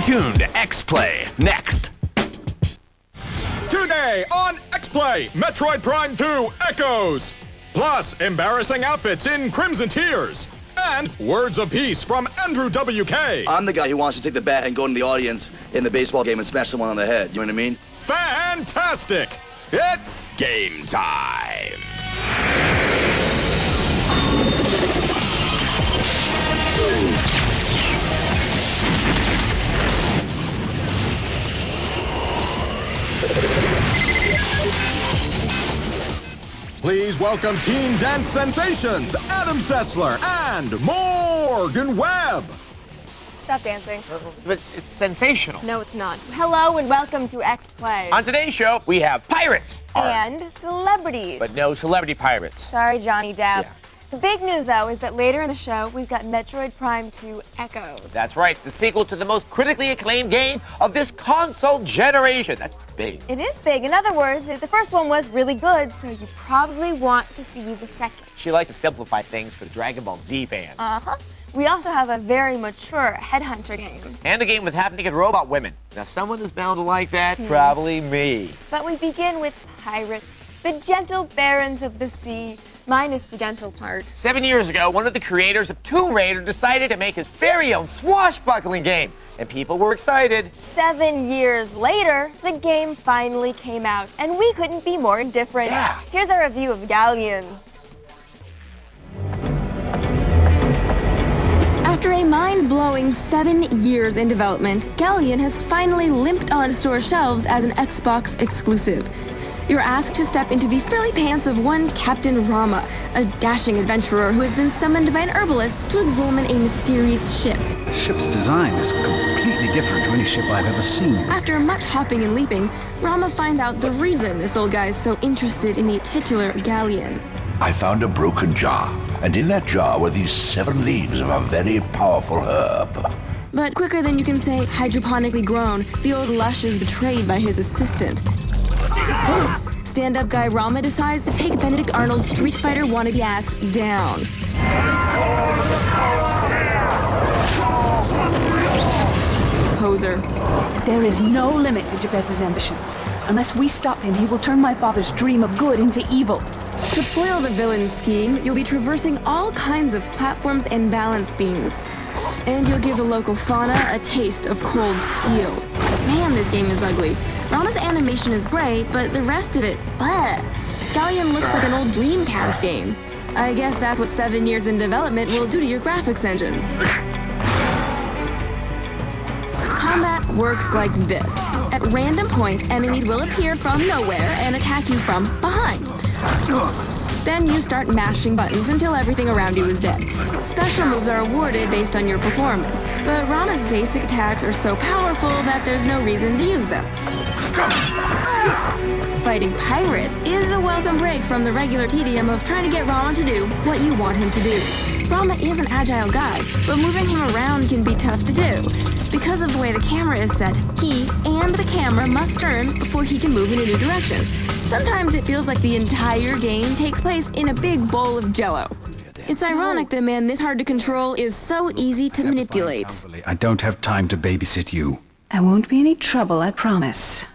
tuned to X-Play next. Today on X-Play, Metroid Prime 2 Echoes. Plus, embarrassing outfits in Crimson Tears. And words of peace from Andrew WK. I'm the guy who wants to take the bat and go into the audience in the baseball game and smash someone on the head. You know what I mean? Fantastic! It's game time. Please welcome Teen Dance Sensations, Adam Sessler and Morgan Webb. Stop dancing. It's sensational. No, it's not. Hello and welcome to X-Play. On today's show, we have pirates. And celebrities. But no celebrity pirates. Sorry, Johnny Depp. Yeah. The big news, though, is that later in the show, we've got Metroid Prime 2 Echoes. That's right, the sequel to the most critically acclaimed game of this console generation. That's big. It is big. In other words, the first one was really good, so you probably want to see the second. She likes to simplify things for the Dragon Ball Z fans. Uh-huh. We also have a very mature headhunter game. And a game with half-naked robot women. Now, someone is bound to like that, probably me. But we begin with pirates, the gentle barons of the sea, minus the gentle part. 7 years ago, one of the creators of Tomb Raider decided to make his very own swashbuckling game, and people were excited. 7 years later, the game finally came out, and we couldn't be more indifferent. Yeah. Here's our review of Galleon. After a mind-blowing 7 years in development, Galleon has finally limped onto store shelves as an Xbox exclusive. You're asked to step into the frilly pants of one Captain Rama, a dashing adventurer who has been summoned by an herbalist to examine a mysterious ship. The ship's design is completely different to any ship I've ever seen. After much hopping and leaping, Rama finds out the reason this old guy is so interested in the titular Galleon. I found a broken jar, and in that jar were these 7 leaves of a very powerful herb. But quicker than you can say hydroponically grown, the old lush is betrayed by his assistant. Stand-up guy Rama decides to take Benedict Arnold's Street Fighter wannabe ass down. Poser. There is no limit to Jabez's ambitions. Unless we stop him, he will turn my father's dream of good into evil. To foil the villain's scheme, you'll be traversing all kinds of platforms and balance beams. And you'll give the local fauna a taste of cold steel. Man, this game is ugly. Rama's animation is great, but the rest of it, bleh. Galleon looks like an old Dreamcast game. I guess that's what 7 years in development will do to your graphics engine. Combat works like this. At random points, enemies will appear from nowhere and attack you from behind. Then you start mashing buttons until everything around you is dead. Special moves are awarded based on your performance, but Rama's basic attacks are so powerful that there's no reason to use them. Fighting pirates is a welcome break from the regular tedium of trying to get Rama to do what you want him to do. Rama is an agile guy, but moving him around can be tough to do. Because of the way the camera is set, he and the camera must turn before he can move in a new direction. Sometimes it feels like the entire game takes place in a big bowl of Jell-O. It's ironic that a man this hard to control is so easy to manipulate. I don't have time to babysit you. There won't be any trouble, I promise.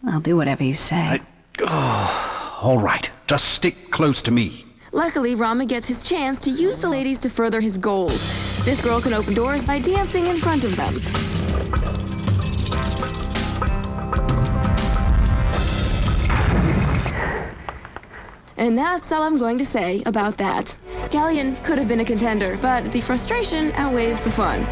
I'll do whatever you say. All right, just stick close to me. Luckily, Rama gets his chance to use the ladies to further his goals. This girl can open doors by dancing in front of them. And that's all I'm going to say about that. Galleon could have been a contender, but the frustration outweighs the fun.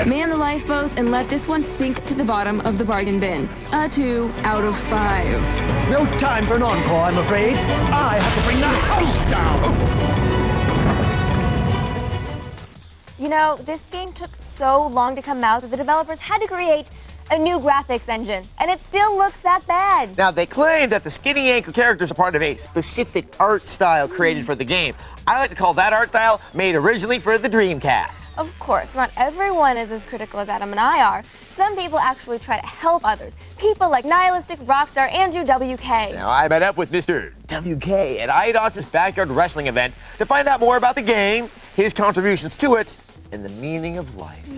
Man the lifeboats and let this one sink to the bottom of the bargain bin. A 2 out of 5. No time for an encore, I'm afraid. I have to bring the house down. You know, this game took so long to come out that the developers had to create a new graphics engine, and it still looks that bad. Now, they claim that the skinny ankle characters are part of a specific art style created for the game. I like to call that art style made originally for the Dreamcast. Of course, not everyone is as critical as Adam and I are. Some people actually try to help others. People like nihilistic rock star Andrew WK. Now, I met up with Mr. WK at IDOS's backyard wrestling event to find out more about the game, his contributions to it, and the meaning of life.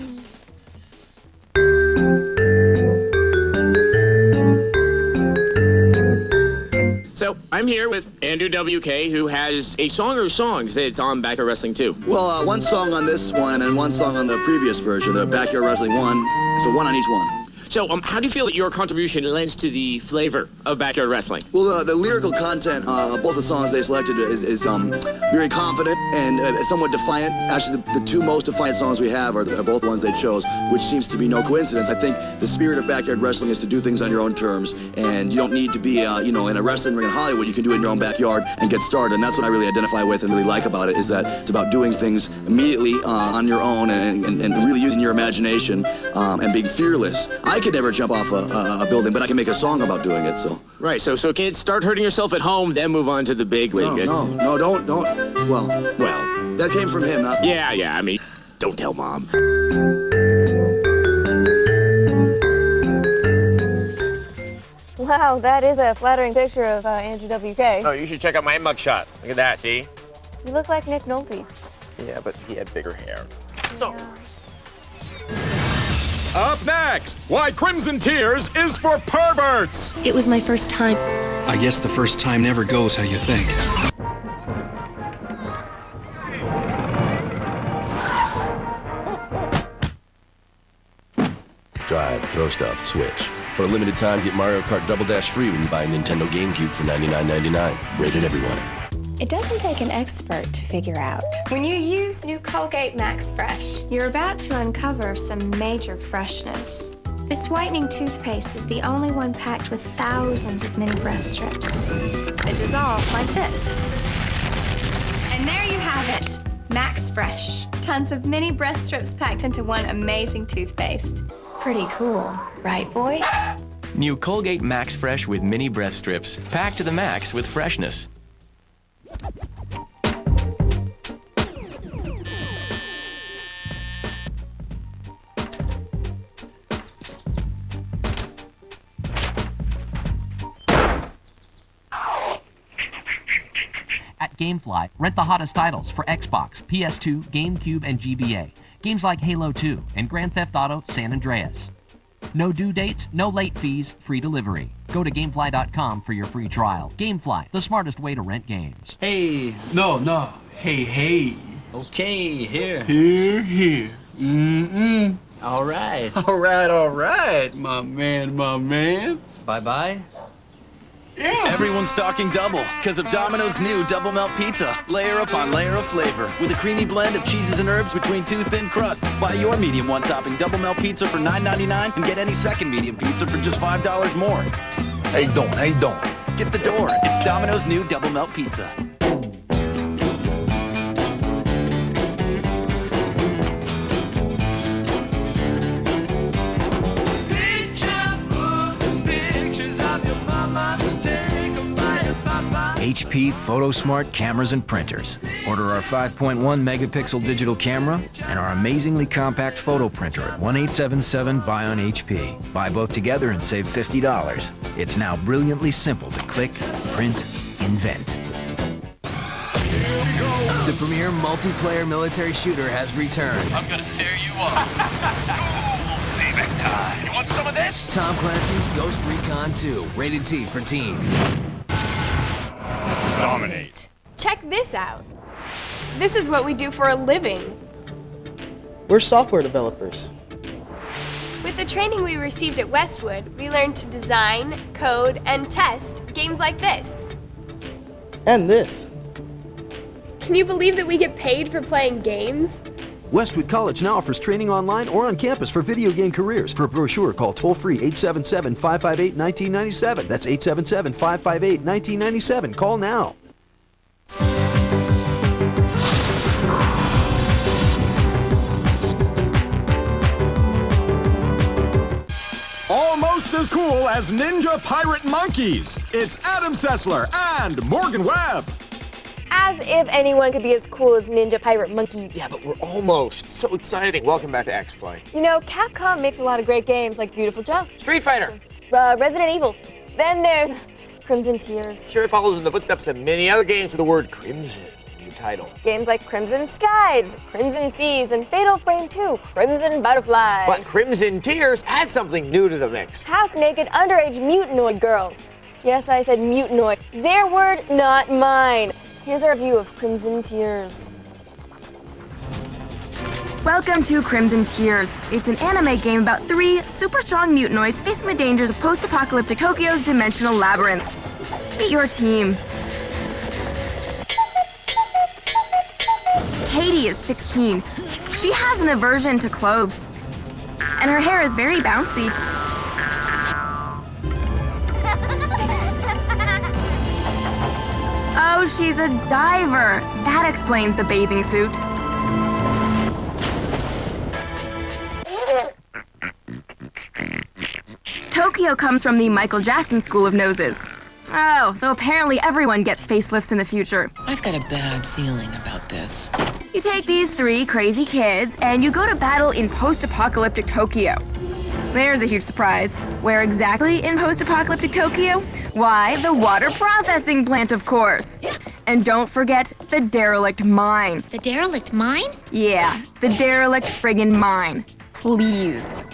So, I'm here with Andrew WK, who has a song or songs that's on Backyard Wrestling 2. Well, one song on this one and then one song on the previous version, the Backyard Wrestling 1. So one on each one. So, how do you feel that your contribution lends to the flavor of Backyard Wrestling? Well, the lyrical content of both the songs they selected is very confident and somewhat defiant. Actually, the two most defiant songs we have are both ones they chose, which seems to be no coincidence. I think the spirit of Backyard Wrestling is to do things on your own terms, and you don't need to be, in a wrestling ring in Hollywood. You can do it in your own backyard and get started, and that's what I really identify with and really like about it, is that it's about doing things immediately on your own and really using your imagination and being fearless. I could never jump off a building, but I can make a song about doing it, so. Right, so kids, start hurting yourself at home, then move on to the big league. No, don't. Well, that came from him, not... Yeah, I mean, don't tell Mom. Wow, that is a flattering picture of Andrew WK. Oh, you should check out my mugshot. Look at that, see? You look like Nick Nolte. Yeah, but he had bigger hair. Up next, why Crimson Tears is for perverts. It was my first time. I guess the first time never goes how you think. Drive, throw stuff, switch. For a limited time, get Mario Kart Double Dash free when you buy a Nintendo GameCube for $99.99. Rated everyone. It doesn't take an expert to figure out. When you use new Colgate Max Fresh, You're about to uncover some major freshness. This whitening toothpaste is the only one packed with thousands of mini breast strips that dissolve like this. And there you have it, Max Fresh. Tons of mini breast strips packed into one amazing toothpaste. Pretty cool, right, boy? New Colgate Max Fresh with mini breast strips, packed to the max with freshness. At GameFly, rent the hottest titles for Xbox, PS2, GameCube, and GBA. Games like Halo 2 and Grand Theft Auto San Andreas. No due dates, no late fees, free delivery. Go to Gamefly.com for your free trial. Gamefly, the smartest way to rent games. Hey, no. Hey. Okay, here. Here. All right. All right. My man. Bye-bye. Yeah. Everyone's talking double because of Domino's new Double Melt Pizza. Layer upon layer of flavor with a creamy blend of cheeses and herbs between two thin crusts. Buy your medium one-topping Double Melt Pizza for $9.99 and get any second medium pizza for just $5 more. How you doing? Get the door. It's Domino's new Double Melt Pizza. HP PhotoSmart cameras and printers. Order our 5.1 megapixel digital camera and our amazingly compact photo printer at 1877 buy on HP. Buy both together and save $50. It's now brilliantly simple to click, print, invent. The premier multiplayer military shooter has returned. I'm gonna tear you up. School payback time. You want some of this? Tom Clancy's Ghost Recon 2, rated T for teen. Dominate. check this out. This is what we do for a living. We're software developers. With the training we received at Westwood, we learned to design, code, and test games like this. And this. Can you believe that we get paid for playing games? Westwood College now offers training online or on campus for video game careers. For a brochure, call toll-free 877-558-1997. That's 877-558-1997. Call now. cool as ninja pirate monkeys. It's Adam Sessler and Morgan Webb. As if anyone could be as cool as ninja pirate monkeys. Yeah, but we're almost. So exciting. Welcome back to X-Play. You know, Capcom makes a lot of great games like Beautiful Joe, Street Fighter, Resident Evil. Then there's Crimson Tears. Sure follows in the footsteps of many other games with the word Crimson in the title. Games like Crimson Skies, Crimson Seas, and Fatal Frame 2, Crimson Butterfly. But Crimson Tears had something new to the mix. Half-naked underage mutanoid girls. Yes, I said mutanoid. Their word, not mine. Here's our review of Crimson Tears. Welcome to Crimson Tears. It's an anime game about 3 super strong mutanoids facing the dangers of post-apocalyptic Tokyo's dimensional labyrinths. Meet your team. Katie is 16. She has an aversion to clothes, and her hair is very bouncy. Oh, she's a diver. That explains the bathing suit. Tokyo comes from the Michael Jackson school of noses. Oh, so apparently everyone gets facelifts in the future. I've got a bad feeling about this. You take these 3 crazy kids and you go to battle in post-apocalyptic Tokyo. There's a huge surprise. Where exactly in post-apocalyptic Tokyo? Why, the water processing plant, of course. And don't forget the derelict mine. The derelict mine? Yeah, the derelict friggin' mine. Please.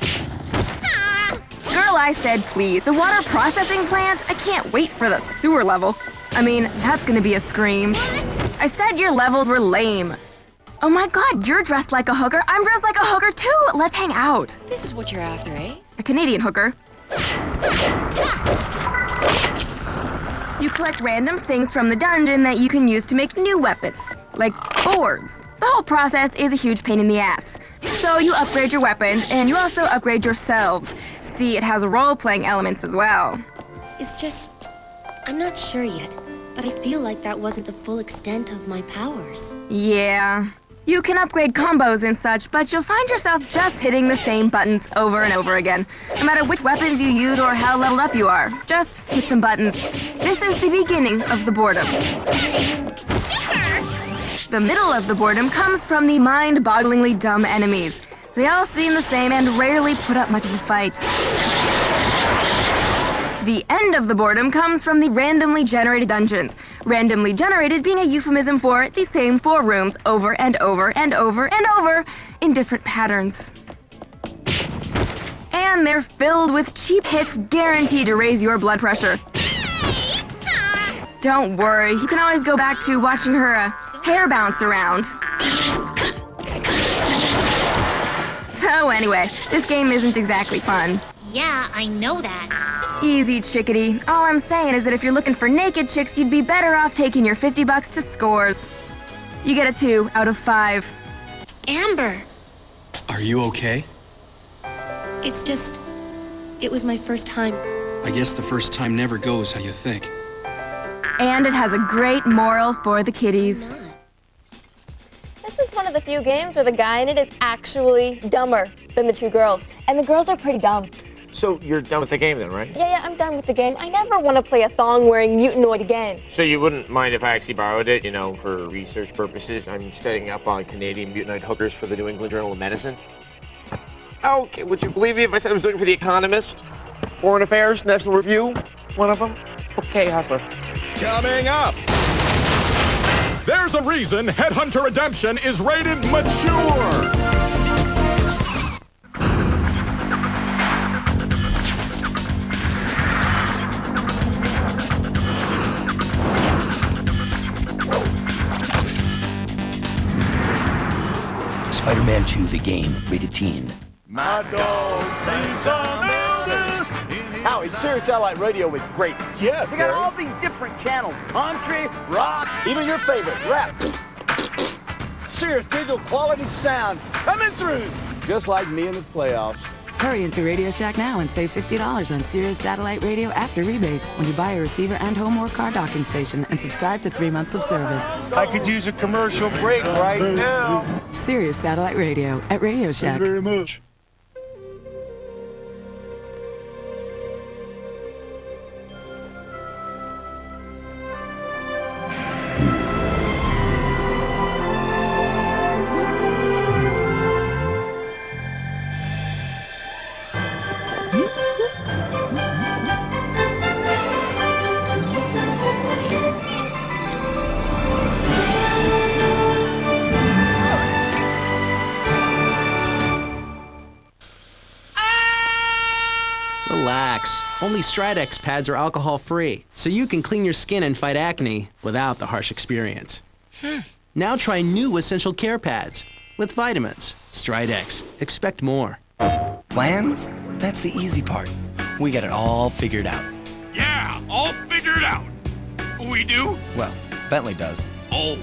Girl, I said please. The water processing plant? I can't wait for the sewer level. I mean, that's gonna be a scream. What? I said your levels were lame. Oh my god, you're dressed like a hooker. I'm dressed like a hooker too. Let's hang out. This is what you're after, eh? A Canadian hooker. You collect random things from the dungeon that you can use to make new weapons, like boards. The whole process is a huge pain in the ass. So you upgrade your weapons, and you also upgrade yourselves. See, it has role-playing elements as well. It's just, I'm not sure yet, but I feel like that wasn't the full extent of my powers. Yeah. You can upgrade combos and such, but you'll find yourself just hitting the same buttons over and over again. No matter which weapons you use or how leveled up you are, just hit some buttons. This is the beginning of the boredom. The middle of the boredom comes from the mind-bogglingly dumb enemies. They all seem the same and rarely put up much of a fight. The end of the boredom comes from the randomly generated dungeons. Randomly generated being a euphemism for the same 4 rooms over and over and over and over in different patterns. And they're filled with cheap hits guaranteed to raise your blood pressure. Don't worry, you can always go back to watching her hair bounce around. So anyway, this game isn't exactly fun. Yeah, I know that. Easy, chickadee. All I'm saying is that if you're looking for naked chicks, you'd be better off taking your $50 to Scores. You get a 2 out of 5. Amber! Are you okay? It's just, it was my first time. I guess the first time never goes how you think. And it has a great moral for the kiddies. This is one of the few games where the guy in it is actually dumber than the 2 girls. And the girls are pretty dumb. So you're done with the game then, right? Yeah, I'm done with the game. I never want to play a thong-wearing mutanoid again. So you wouldn't mind if I actually borrowed it, you know, for research purposes? I'm studying up on Canadian mutanoid hookers for the New England Journal of Medicine. Okay, would you believe me if I said I was doing it for The Economist? Foreign Affairs, National Review, one of them? Okay, Hustler. Coming up, there's a reason Headhunter Redemption is rated mature. Spider-Man 2, the game, rated teen. My dog thinks I'm elders. Howie, Sirius Satellite Radio with greatness. Yeah, we got all these different channels, country, rock, even your favorite, rap. Sirius digital quality sound coming through. Just like me in the playoffs. Hurry into Radio Shack now and save $50 on Sirius Satellite Radio after rebates when you buy a receiver and home or car docking station and subscribe to 3 months of service. I could use a commercial break right now. Sirius Satellite Radio at Radio Shack. Thank you very much. Only Stridex pads are alcohol-free, so you can clean your skin and fight acne without the harsh experience. Now try new Essential Care pads with vitamins. Stridex. Expect more. Plans? That's the easy part. We got it all figured out. Yeah, all figured out. We do? Well, Bentley does. Oh.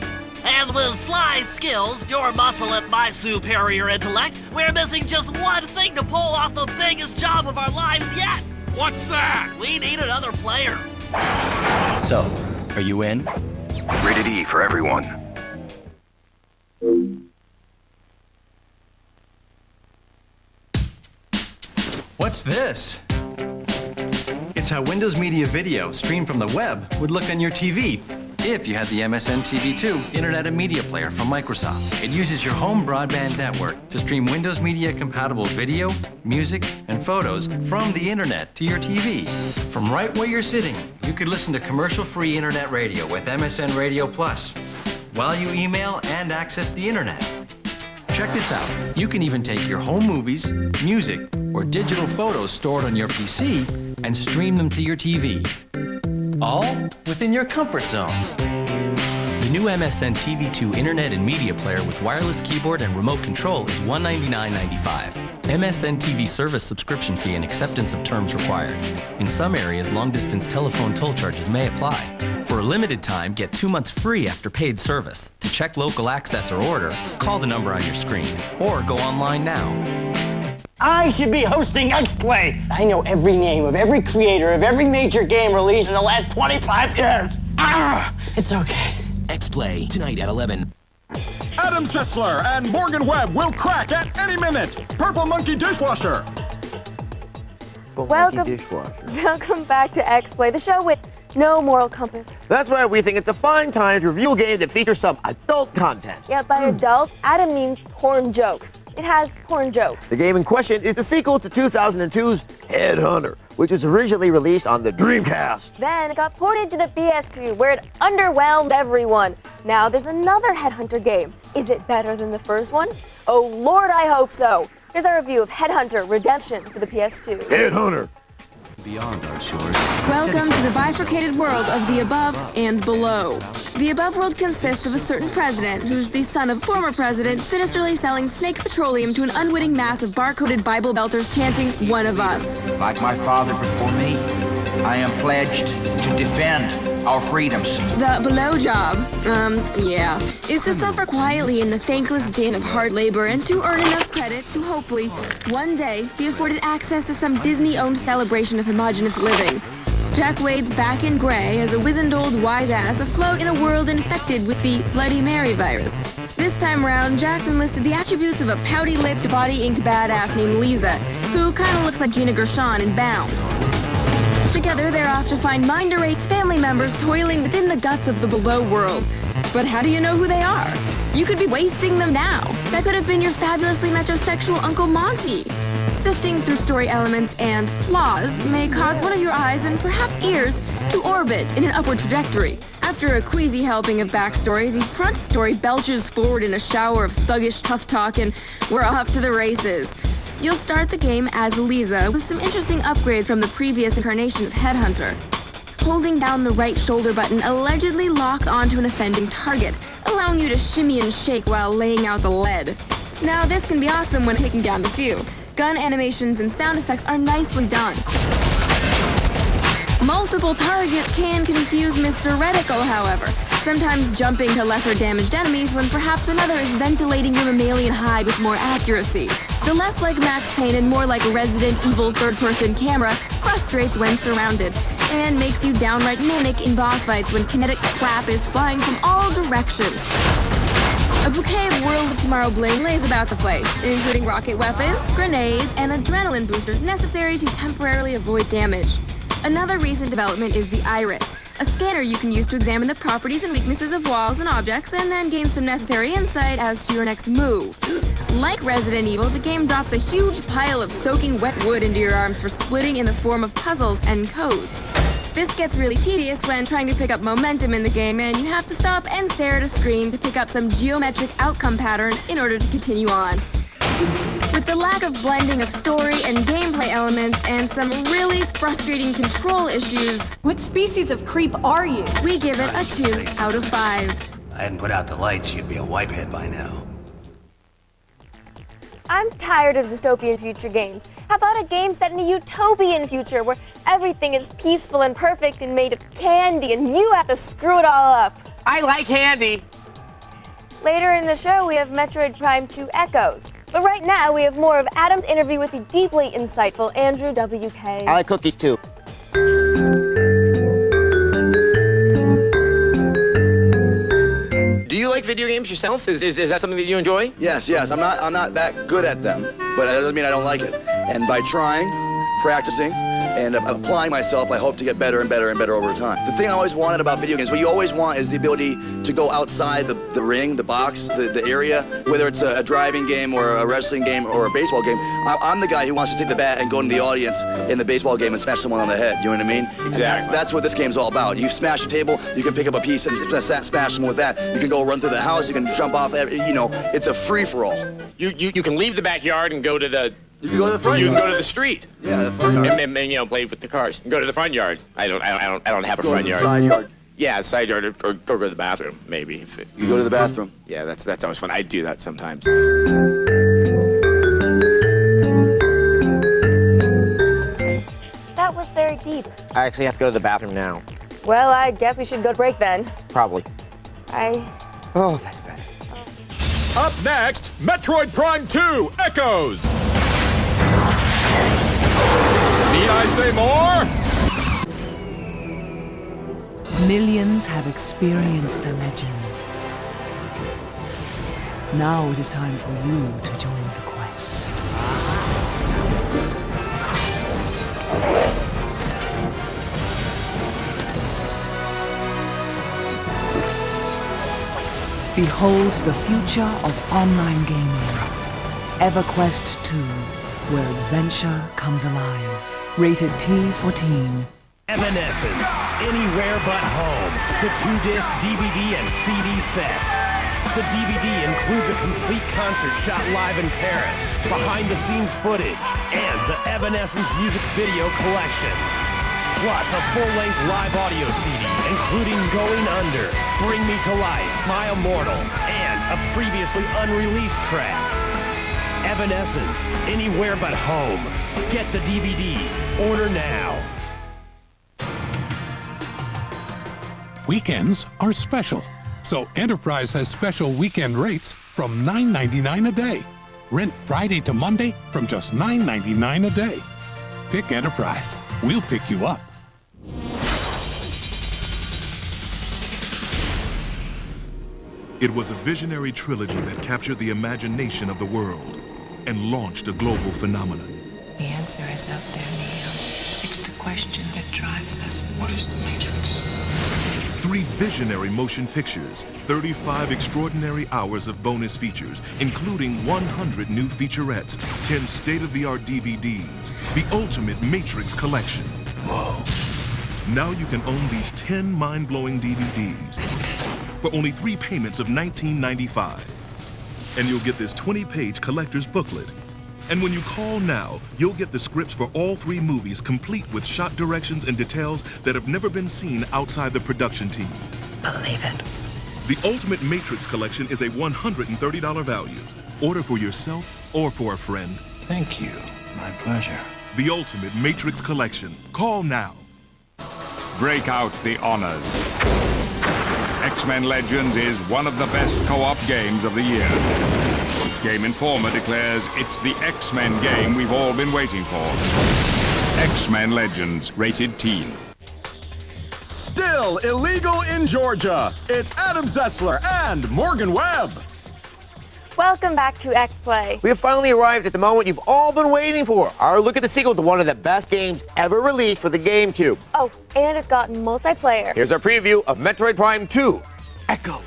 And with Sly's skills, your muscle, and my superior intellect, we're missing just one thing to pull off the biggest job of our lives yet. What's that? We need another player. So, are you in? Rated E for everyone. What's this? It's how Windows Media Video, streamed from the web, would look on your TV if you had the MSN TV2 Internet and Media Player from Microsoft. It uses your home broadband network to stream Windows Media compatible video, music, and photos from the internet to your TV. From right where you're sitting, you could listen to commercial-free internet radio with MSN Radio Plus while you email and access the internet. Check this out. You can even take your home movies, music, or digital photos stored on your PC and stream them to your TV. All within your comfort zone. The new MSN TV2 Internet and Media Player with wireless keyboard and remote control is $199.95. MSN TV service subscription fee and acceptance of terms required. In some areas, long-distance telephone toll charges may apply. For a limited time, get 2 months free after paid service. To check local access or order, call the number on your screen or go online now. I should be hosting X-Play. I know every name of every creator of every major game released in the last 25 years. It's okay. X-Play, tonight at 11. Adam Sessler and Morgan Webb will crack at any minute. Purple Monkey Dishwasher. Welcome back to X-Play, the show with no moral compass. That's why we think it's a fine time to review a game that features some adult content. Yeah, by adult, Adam means porn jokes. It has porn jokes. The game in question is the sequel to 2002's Headhunter, which was originally released on the Dreamcast. Then it got ported to the PS2, where it underwhelmed everyone. Now there's another Headhunter game. Is it better than the first one? Oh Lord, I hope so. Here's our review of Headhunter Redemption for the PS2. Headhunter. Beyond our shores. Welcome to the bifurcated world of the above and below. The above world consists of a certain president who's the son of former president sinisterly selling snake petroleum to an unwitting mass of barcoded Bible belters chanting, "One of us." Like my father before me, I am pledged to defend our freedoms. The below job, is to suffer quietly in the thankless din of hard labor and to earn enough credits to hopefully, one day, be afforded access to some Disney-owned celebration of homogenous living. Jack Wade's back in gray as a wizened old wise ass afloat in a world infected with the Bloody Mary virus. This time around, Jack's enlisted the attributes of a pouty-lipped, body-inked badass named Lisa, who kinda looks like Gina Gershon in Bound. Together, they're off to find mind-erased family members toiling within the guts of the below world. But how do you know who they are? You could be wasting them now. That could have been your fabulously metrosexual Uncle Monty. Sifting through story elements and flaws may cause one of your eyes and perhaps ears to orbit in an upward trajectory. After a queasy helping of backstory, the front story belches forward in a shower of thuggish tough talk and we're off to the races. You'll start the game as Lisa with some interesting upgrades from the previous incarnation of Headhunter. Holding down the right shoulder button allegedly locks onto an offending target, allowing you to shimmy and shake while laying out the lead. Now this can be awesome when taking down the few. Gun animations and sound effects are nicely done. Multiple targets can confuse Mr. Reticle, however, sometimes jumping to lesser damaged enemies when perhaps another is ventilating your mammalian hide with more accuracy. The less like Max Payne and more like Resident Evil third-person camera frustrates when surrounded, and makes you downright manic in boss fights when kinetic crap is flying from all directions. A bouquet of World of Tomorrow bling lays about the place, including rocket weapons, grenades, and adrenaline boosters necessary to temporarily avoid damage. Another recent development is the Iris, a scanner you can use to examine the properties and weaknesses of walls and objects and then gain some necessary insight as to your next move. Like Resident Evil, the game drops a huge pile of soaking wet wood into your arms for splitting in the form of puzzles and codes. This gets really tedious when trying to pick up momentum in the game and you have to stop and stare at a screen to pick up some geometric outcome pattern in order to continue on. With the lack of blending of story and gameplay elements and some really frustrating control issues, what species of creep are you? We give it a 2 out of 5. I hadn't put out the lights, you'd be a wipehead by now. I'm tired of dystopian future games. How about a game set in a utopian future where everything is peaceful and perfect and made of candy and you have to screw it all up? I like candy. Later in the show, we have Metroid Prime 2 Echoes. But right now, we have more of Adam's interview with the deeply insightful Andrew W.K. I like cookies too. Do you like video games yourself? Is that something that you enjoy? Yes. I'm not that good at them, but that doesn't mean I don't like it. And by trying, practicing, and applying myself, I hope to get better and better and better over time. The thing I always wanted about video games, what you always want is the ability to go outside the ring, the box, the area, whether it's a driving game or a wrestling game or a baseball game. I'm the guy who wants to take the bat and go into the audience in the baseball game and smash someone on the head, you know what I mean? Exactly. That's what this game's all about. You smash a table, you can pick up a piece and smash someone with that. You can go run through the house, you can jump off, it's a free-for-all. You can leave the backyard and go to the... You can go to the front yard. You can go to the street. Yeah, the front yard. And play with the cars. And go to the front yard. I don't have a Go front to the yard. side yard. Yeah, side yard, or go to the bathroom, maybe. You go to the bathroom. Yeah, that's always fun. I do that sometimes. That was very deep. I actually have to go to the bathroom now. Well, I guess we should go to break then. Probably. Oh, that's better. Up next, Metroid Prime 2 Echoes. Need I say more? Millions have experienced the legend. Now it is time for you to join the quest. Behold the future of online gaming. EverQuest 2, where adventure comes alive. Rated T for teen. Evanescence, Anywhere But Home, the 2-disc DVD and CD set. The DVD includes a complete concert shot live in Paris, behind-the-scenes footage, and the Evanescence music video collection. Plus a full-length live audio CD, including Going Under, Bring Me to Life, My Immortal, and a previously unreleased track. Evanescence, Anywhere But Home. Get the DVD. Order now. Weekends are special, so Enterprise has special weekend rates from $9.99 a day. Rent Friday to Monday from just $9.99 a day. Pick Enterprise. We'll pick you up. It was a visionary trilogy that captured the imagination of the world and launched a global phenomenon. The answer is out there, Neo. It's the question that drives us. What is the Matrix? 3 visionary motion pictures, 35 extraordinary hours of bonus features, including 100 new featurettes, 10 state-of-the-art DVDs, the ultimate Matrix collection. Whoa. Now you can own these 10 mind-blowing DVDs for only 3 payments of $19.95. And you'll get this 20-page collector's booklet. And when you call now, you'll get the scripts for all 3 movies complete with shot directions and details that have never been seen outside the production team. Believe it. The Ultimate Matrix Collection is a $130 value. Order for yourself or for a friend. Thank you. My pleasure. The Ultimate Matrix Collection. Call now. Break out the honors. X-Men Legends is one of the best co-op games of the year. Game Informer declares it's the X-Men game we've all been waiting for. X-Men Legends, rated teen. Still illegal in Georgia. It's Adam Sessler and Morgan Webb. Welcome back to X-Play. We have finally arrived at the moment you've all been waiting for. Our look at the sequel to one of the best games ever released for the GameCube. Oh, and it's got multiplayer. Here's our preview of Metroid Prime 2, Echoes.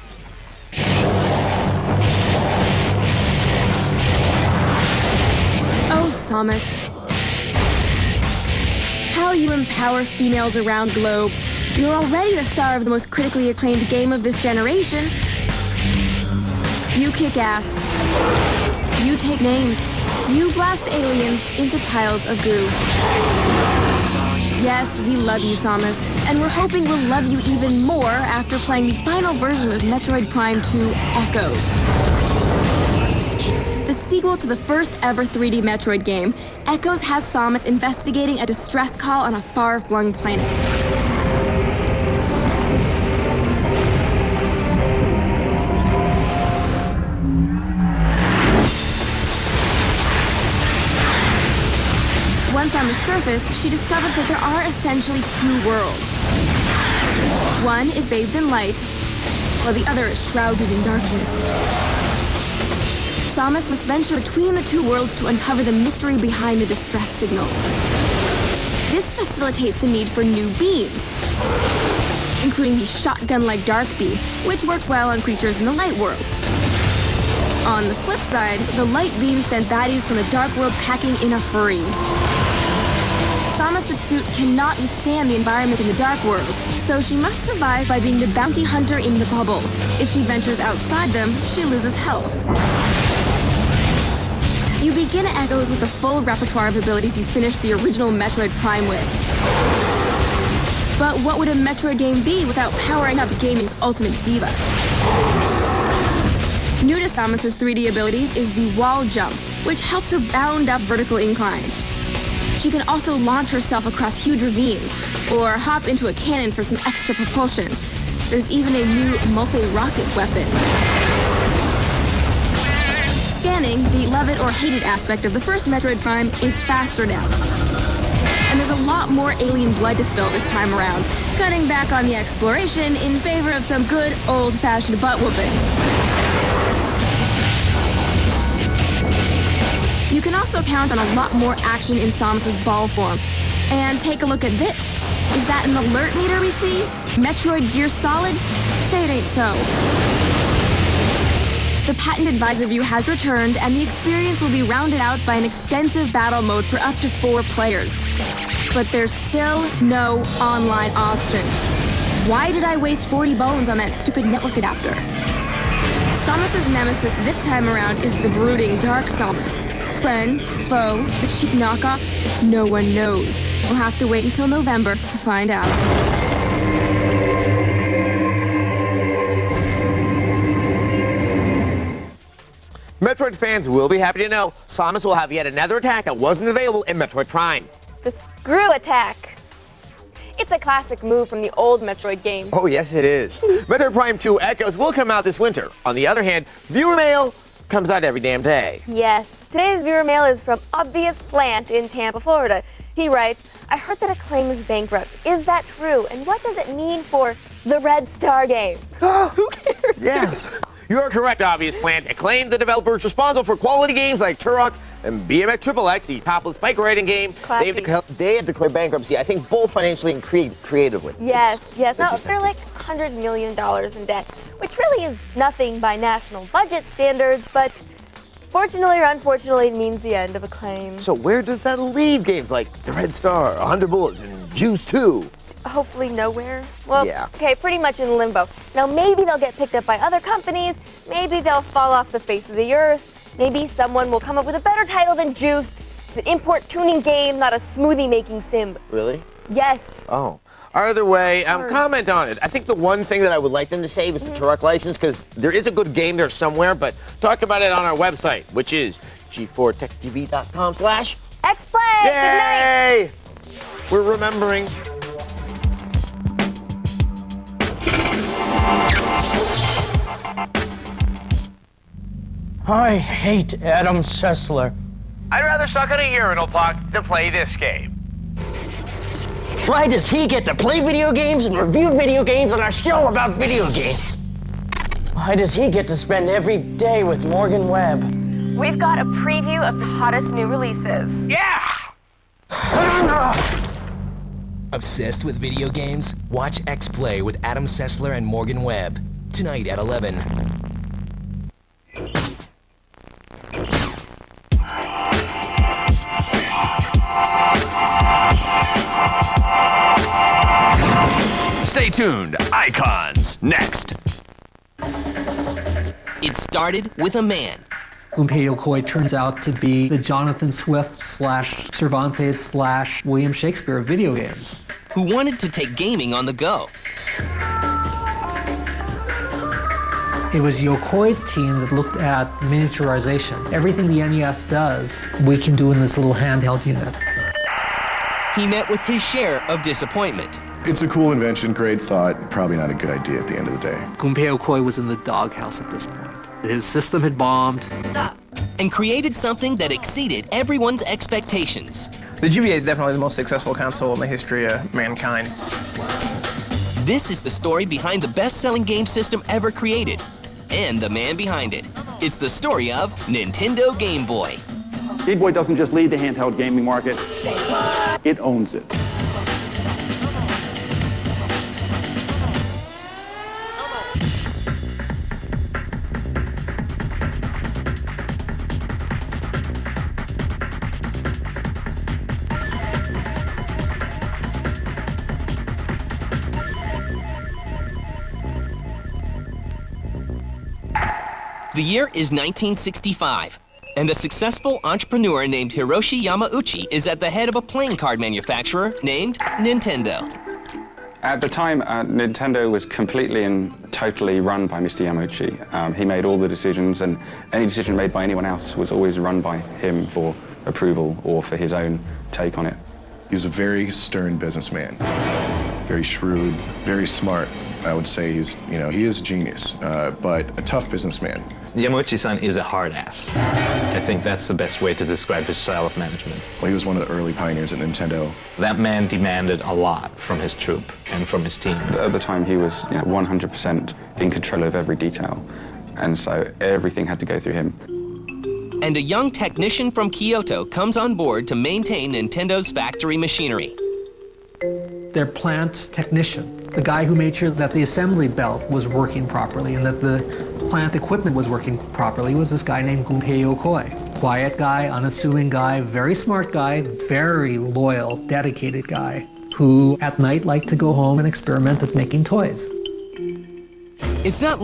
Oh, Samus. How you empower females around the globe. You're already the star of the most critically acclaimed game of this generation. You kick ass. You take names. You blast aliens into piles of goo. Yes, we love you, Samus, and we're hoping we'll love you even more after playing the final version of Metroid Prime 2 Echoes. The sequel to the first ever 3D Metroid game, Echoes has Samus investigating a distress call on a far-flung planet. Once on the surface, she discovers that there are essentially two worlds. One is bathed in light, while the other is shrouded in darkness. Samus must venture between the two worlds to uncover the mystery behind the distress signal. This facilitates the need for new beams, including the shotgun-like dark beam, which works well on creatures in the light world. On the flip side, the light beam sends baddies from the dark world packing in a hurry. Samus' suit cannot withstand the environment in the dark world, so she must survive by being the bounty hunter in the bubble. If she ventures outside them, she loses health. You begin Echoes with a full repertoire of abilities you finished the original Metroid Prime with. But what would a Metroid game be without powering up gaming's ultimate diva? New to Samus' 3D abilities is the wall jump, which helps her bound up vertical inclines. She can also launch herself across huge ravines, or hop into a cannon for some extra propulsion. There's even a new multi-rocket weapon. Scanning, the love it or hate it aspect of the first Metroid Prime, is faster now. And there's a lot more alien blood to spill this time around, cutting back on the exploration in favor of some good old-fashioned butt-whooping. You can also count on a lot more action in Samus' ball form. And take a look at this. Is that an alert meter we see? Metroid Gear Solid? Say it ain't so. The Patent Advisor View has returned, and the experience will be rounded out by an extensive battle mode for up to 4 players. But there's still no online option. Why did I waste 40 bones on that stupid network adapter? Samus' nemesis this time around is the brooding Dark Samus. Friend, foe, a cheap knockoff? No one knows. We'll have to wait until November to find out. Metroid fans will be happy to know Samus will have yet another attack that wasn't available in Metroid Prime. The screw attack. It's a classic move from the old Metroid game. Oh, yes, it is. Metroid Prime 2 Echoes will come out this winter. On the other hand, viewer mail comes out every damn day. Yes. Today's viewer mail is from Obvious Plant in Tampa, Florida. He writes, I heard that Acclaim is bankrupt. Is that true? And what does it mean for the Red Star game? Who cares? Yes. You are correct, Obvious Plant. Acclaim, the developers responsible for quality games like Turok and BMX XXX, the topless bike riding game. They have declared bankruptcy, I think, both financially and creatively. Yes. Now, they're like $100 million in debt, which really is nothing by national budget standards, but fortunately or unfortunately, it means the end of Acclaim. So where does that leave games like The Red Star, 100 Bullets, and Juice 2? Hopefully nowhere. Well, yeah. Okay, pretty much in limbo. Now, maybe they'll get picked up by other companies. Maybe they'll fall off the face of the earth. Maybe someone will come up with a better title than Juiced. It's an import tuning game, not a smoothie making sim. Really? Yes. Oh. Either way, comment on it. I think the one thing that I would like them to save is the Turok license, because there is a good game there somewhere, but talk about it on our website, which is g4techtv.com/xplay. Yay! Good night. We're remembering. I hate Adam Sessler. I'd rather suck on a urinal block than play this game. Why does he get to play video games and review video games on our show about video games? Why does he get to spend every day with Morgan Webb? We've got a preview of the hottest new releases. Yeah! Obsessed with video games? Watch X-Play with Adam Sessler and Morgan Webb. Tonight at 11. Stay tuned. Icons next. It started with a man. Gunpei Yokoi turns out to be the Jonathan Swift / Cervantes / William Shakespeare of video games. Who wanted to take gaming on the go. It was Yokoi's team that looked at miniaturization. Everything the NES does, we can do in this little handheld unit. He met with his share of disappointment. It's a cool invention, great thought, probably not a good idea at the end of the day. Gunpei Yokoi was in the doghouse at this point. His system had bombed. Stop. And created something that exceeded everyone's expectations. The GBA is definitely the most successful console in the history of mankind. This is the story behind the best-selling game system ever created, and the man behind it. It's the story of Nintendo Game Boy. Game Boy doesn't just lead the handheld gaming market, it owns it. The year is 1965, and a successful entrepreneur named Hiroshi Yamauchi is at the head of a playing card manufacturer named Nintendo. At the time, Nintendo was completely and totally run by Mr. Yamauchi. He made all the decisions, and any decision made by anyone else was always run by him for approval or for his own take on it. He's a very stern businessman, very shrewd, very smart. I would say he is genius, but a tough businessman. Yamauchi-san is a hard ass. I think that's the best way to describe his style of management. Well, he was one of the early pioneers at Nintendo. That man demanded a lot from his troupe and from his team. At the time, he was 100% in control of every detail, and so everything had to go through him. And a young technician from Kyoto comes on board to maintain Nintendo's factory machinery. Their plant technician, the guy who made sure that the assembly belt was working properly and that the plant equipment was working properly, was this guy named Gunpei Yokoi. Quiet guy, unassuming guy, very smart guy, very loyal, dedicated guy, who at night liked to go home and experiment at making toys. It's not